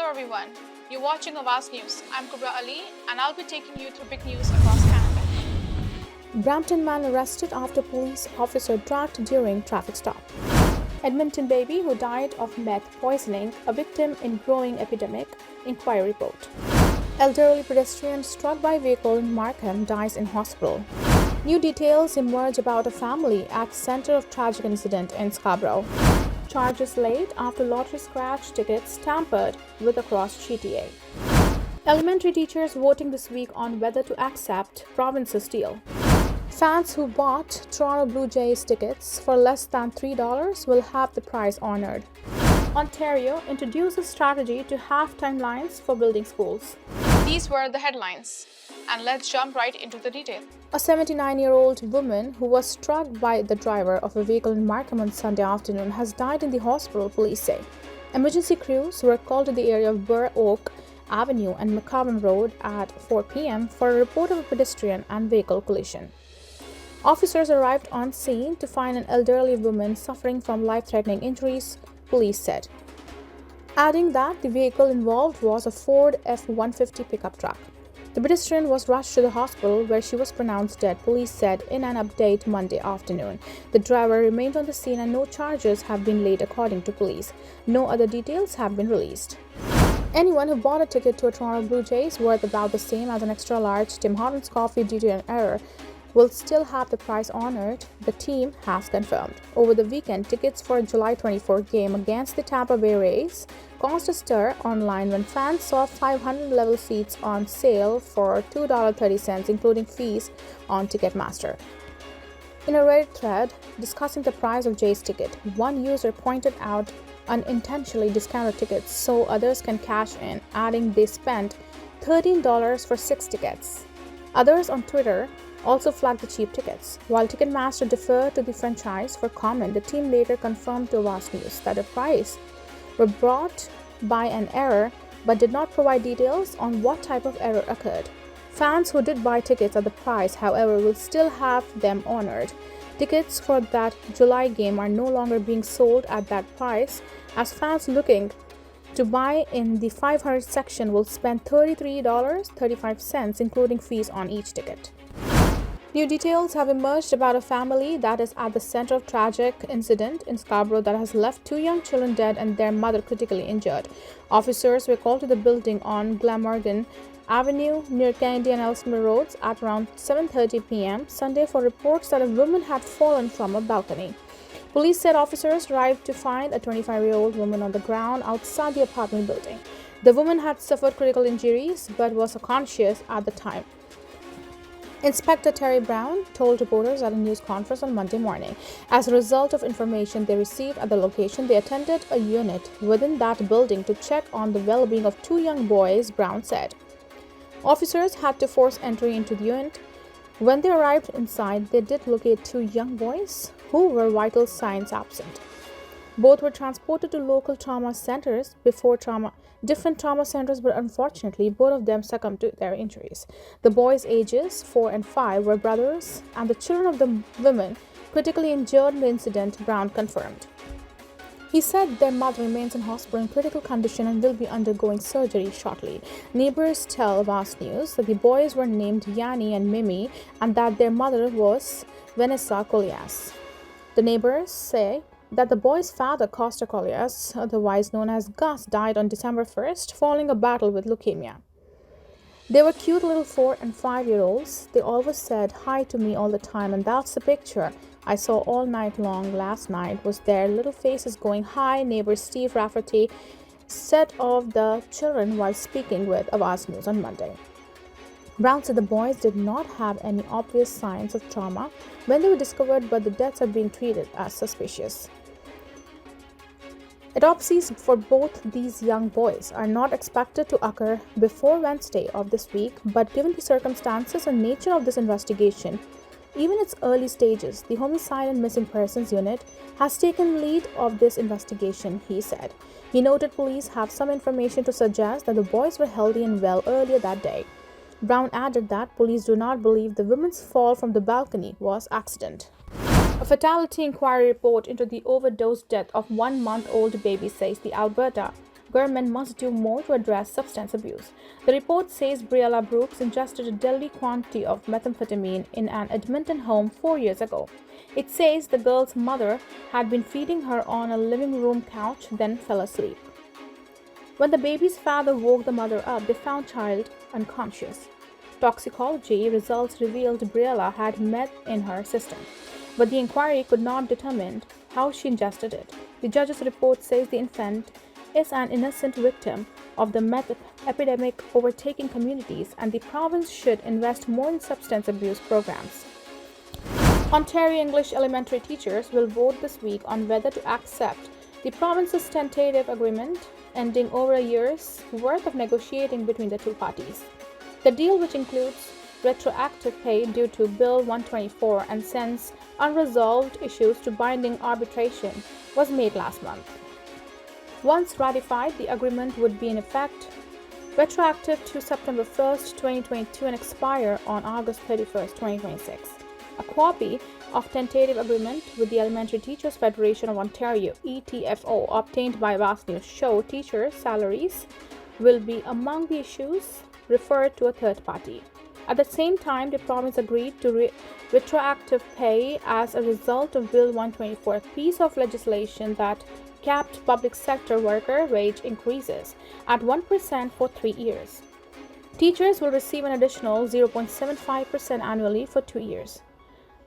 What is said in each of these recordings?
Hello everyone, you're watching Awaz News. I'm Kubra Ali and I'll be taking you through big news across Canada. Brampton man arrested after police officer dragged during traffic stop. Edmonton baby who died of meth poisoning, a victim in growing epidemic, inquiry report. Elderly pedestrian struck by vehicle in Markham dies in hospital. New details emerge about a family at center of tragic incident in Scarborough. Charges laid after lottery scratch tickets tampered with across GTA. Elementary teachers voting this week on whether to accept province's deal. Fans who bought Toronto Blue Jays tickets for less than $3 will have the price honored. Ontario introduces strategy to half timelines for building schools. These were the headlines, and let's jump right into the detail. A 79-year-old woman who was struck by the driver of a vehicle in Markham on Sunday afternoon has died in the hospital, police say. Emergency crews were called to the area of Burr Oak Avenue and McCarvan Road at 4 p.m. for a report of a pedestrian and vehicle collision. Officers arrived on scene to find an elderly woman suffering from life-threatening injuries, police said, adding that the vehicle involved was a Ford F-150 pickup truck. The pedestrian was rushed to the hospital where she was pronounced dead, police said in an update Monday afternoon. The driver remained on the scene and no charges have been laid according to police. No other details have been released. Anyone who bought a ticket to a Toronto Blue Jays worth about the same as an extra large Tim Hortons coffee due to an error will still have the price honored, the team has confirmed. Over the weekend, tickets for a July 24 game against the Tampa Bay Rays caused a stir online when fans saw 500-level seats on sale for $2.30, including fees on Ticketmaster. In a Reddit thread discussing the price of Jay's ticket, one user pointed out unintentionally discounted tickets so others can cash in, adding they spent $13 for 6 tickets. Others on Twitter also flagged the cheap tickets. While Ticketmaster deferred to the franchise for comment, the team later confirmed to Awaz News that the price were brought by an error but did not provide details on what type of error occurred. Fans who did buy tickets at the price, however, will still have them honored. Tickets for that July game are no longer being sold at that price, as fans looking to buy in the 500 section will spend $33.35, including fees on each ticket. New details have emerged about a family that is at the center of tragic incident in Scarborough that has left 2 young children dead and their mother critically injured. Officers were called to the building on Glamorgan Avenue near Kennedy and Ellesmere Roads at around 7:30 p.m. Sunday for reports that a woman had fallen from a balcony. Police said officers arrived to find a 25-year-old woman on the ground outside the apartment building. The woman had suffered critical injuries but was unconscious at the time. Inspector Terry Brown told reporters at a news conference on Monday morning. As a result of information they received at the location, they attended a unit within that building to check on the well-being of 2 young boys, Brown said. Officers had to force entry into the unit. When they arrived inside, they did locate 2 young boys who were vital signs absent. Both were transported to local trauma centers different trauma centers, but unfortunately, both of them succumbed to their injuries. The boys' ages 4 and 5 were brothers, and the children of the women critically injured in the incident, Brown confirmed. He said their mother remains in hospital in critical condition and will be undergoing surgery shortly. Neighbors tell Awaz News that the boys were named Yanni and Mimi and that their mother was Vanessa Collias. The neighbors say that the boy's father, Costa Collias, otherwise known as Gus, died on December 1st following a battle with leukemia. They were cute little 4 and 5-year-olds. They always said hi to me all the time, and that's the picture I saw all night long last night was their little faces going hi, neighbor Steve Rafferty said of the children while speaking with Awaz News on Monday. Brown said the boys did not have any obvious signs of trauma when they were discovered, but the deaths are being treated as suspicious. Autopsies for both these young boys are not expected to occur before Wednesday of this week, but given the circumstances and nature of this investigation, even its early stages, the Homicide and Missing Persons Unit has taken lead of this investigation, he said. He noted police have some information to suggest that the boys were healthy and well earlier that day. Brown added that police do not believe the woman's fall from the balcony was accident. A fatality inquiry report into the overdose death of 1-month-old baby, says the Alberta government must do more to address substance abuse. The report says Briella Brooks ingested a deadly quantity of methamphetamine in an Edmonton home 4 years ago. It says the girl's mother had been feeding her on a living room couch, then fell asleep. When the baby's father woke the mother up, they found child unconscious. Toxicology results revealed Briella had meth in her system, but the inquiry could not determine how she ingested it. The judge's report says the infant is an innocent victim of the meth epidemic overtaking communities, and the province should invest more in substance abuse programs. Ontario English elementary teachers will vote this week on whether to accept the province's tentative agreement, ending over a year's worth of negotiating between the two parties. The deal, which includes retroactive pay due to Bill 124 and sends unresolved issues to binding arbitration, was made last month. Once ratified, the agreement would be in effect retroactive to September 1, 2022 and expire on August 31, 2026. A copy of tentative agreement with the Elementary Teachers Federation of Ontario (ETFO) obtained by Awaz News show teachers' salaries will be among the issues referred to a third party. At the same time, the province agreed to retroactive pay as a result of Bill 124, a piece of legislation that capped public sector worker wage increases at 1% for 3 years. Teachers will receive an additional 0.75% annually for 2 years.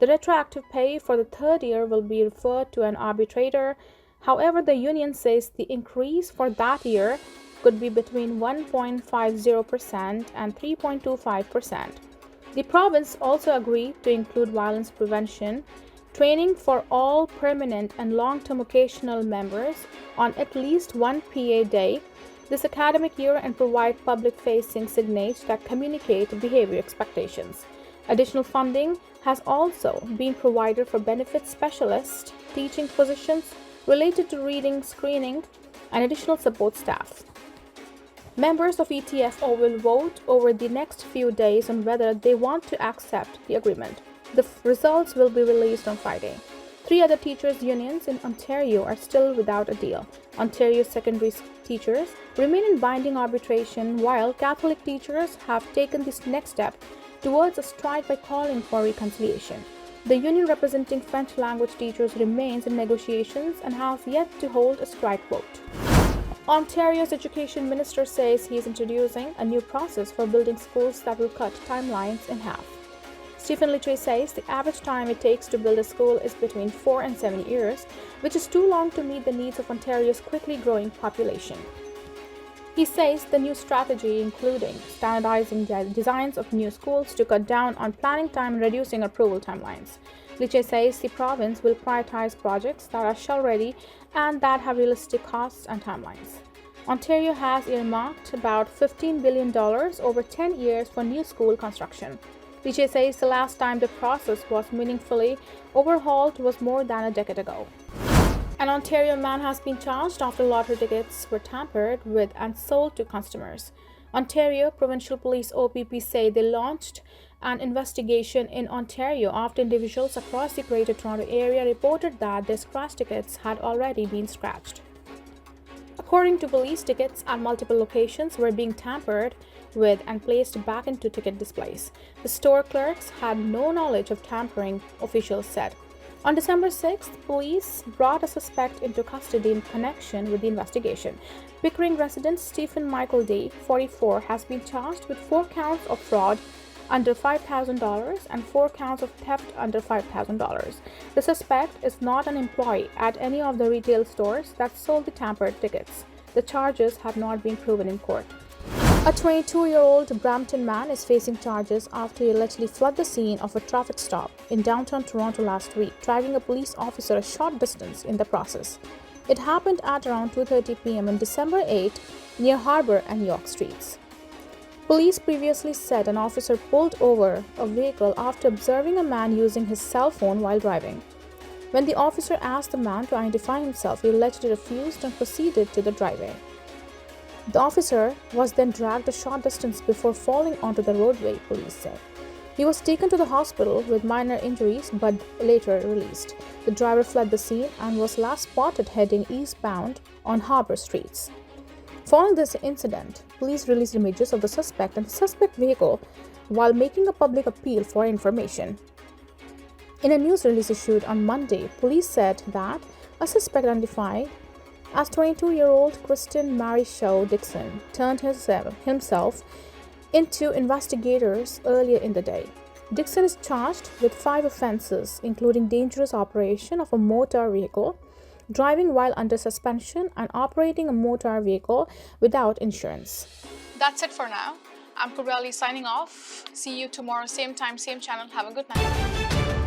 The retroactive pay for the third year will be referred to an arbitrator. However, the union says the increase for that year could be between 1.50% and 3.25%. The province also agreed to include violence prevention training for all permanent and long-term occasional members on at least one PA day this academic year and provide public-facing signage that communicate behavior expectations. Additional funding has also been provided for benefit specialists, teaching positions related to reading screening, and additional support staff. Members of ETFO will vote over the next few days on whether they want to accept the agreement. The results will be released on Friday. 3 other teachers' unions in Ontario are still without a deal. Ontario secondary teachers remain in binding arbitration, while Catholic teachers have taken this next step towards a strike by calling for reconciliation. The union representing French language teachers remains in negotiations and has yet to hold a strike vote. Ontario's education minister says he is introducing a new process for building schools that will cut timelines in half. Stephen Lecce says the average time it takes to build a school is between 4 and 7 years, which is too long to meet the needs of Ontario's quickly growing population. He says the new strategy, including standardizing the designs of new schools to cut down on planning time and reducing approval timelines. Lecce says the province will prioritize projects that are shovel-ready and that have realistic costs and timelines. Ontario has earmarked about $15 billion over 10 years for new school construction. Lecce says the last time the process was meaningfully overhauled was more than a decade ago. An Ontario man has been charged after lottery tickets were tampered with and sold to customers. Ontario Provincial Police OPP say they launched an investigation in Ontario after individuals across the Greater Toronto Area reported that their scratch tickets had already been scratched. According to police, tickets at multiple locations were being tampered with and placed back into ticket displays. The store clerks had no knowledge of tampering, officials said. On December 6th, police brought a suspect into custody in connection with the investigation. Pickering resident Stephen Michael Day, 44, has been charged with 4 counts of fraud under $5,000 and 4 counts of theft under $5,000. The suspect is not an employee at any of the retail stores that sold the tampered tickets. The charges have not been proven in court. A 22-year-old Brampton man is facing charges after he allegedly fled the scene of a traffic stop in downtown Toronto last week, dragging a police officer a short distance in the process. It happened at around 2:30 p.m. on December 8 near Harbour and York Streets. Police previously said an officer pulled over a vehicle after observing a man using his cell phone while driving. When the officer asked the man to identify himself, he allegedly refused and proceeded to the driveway. The officer was then dragged a short distance before falling onto the roadway, police said. He was taken to the hospital with minor injuries but later released. The driver fled the scene and was last spotted heading eastbound on Harbour Streets. Following this incident, police released images of the suspect and the suspect vehicle while making a public appeal for information. In a news release issued on Monday, police said that a suspect identified as 22-year-old Kristen Mary Shaw Dixon turned himself into investigators earlier in the day. Dixon is charged with 5 offenses, including dangerous operation of a motor vehicle, driving while under suspension, and operating a motor vehicle without insurance. That's it for now. I'm Kubra Ali signing off. See you tomorrow, same time, same channel. Have a good night.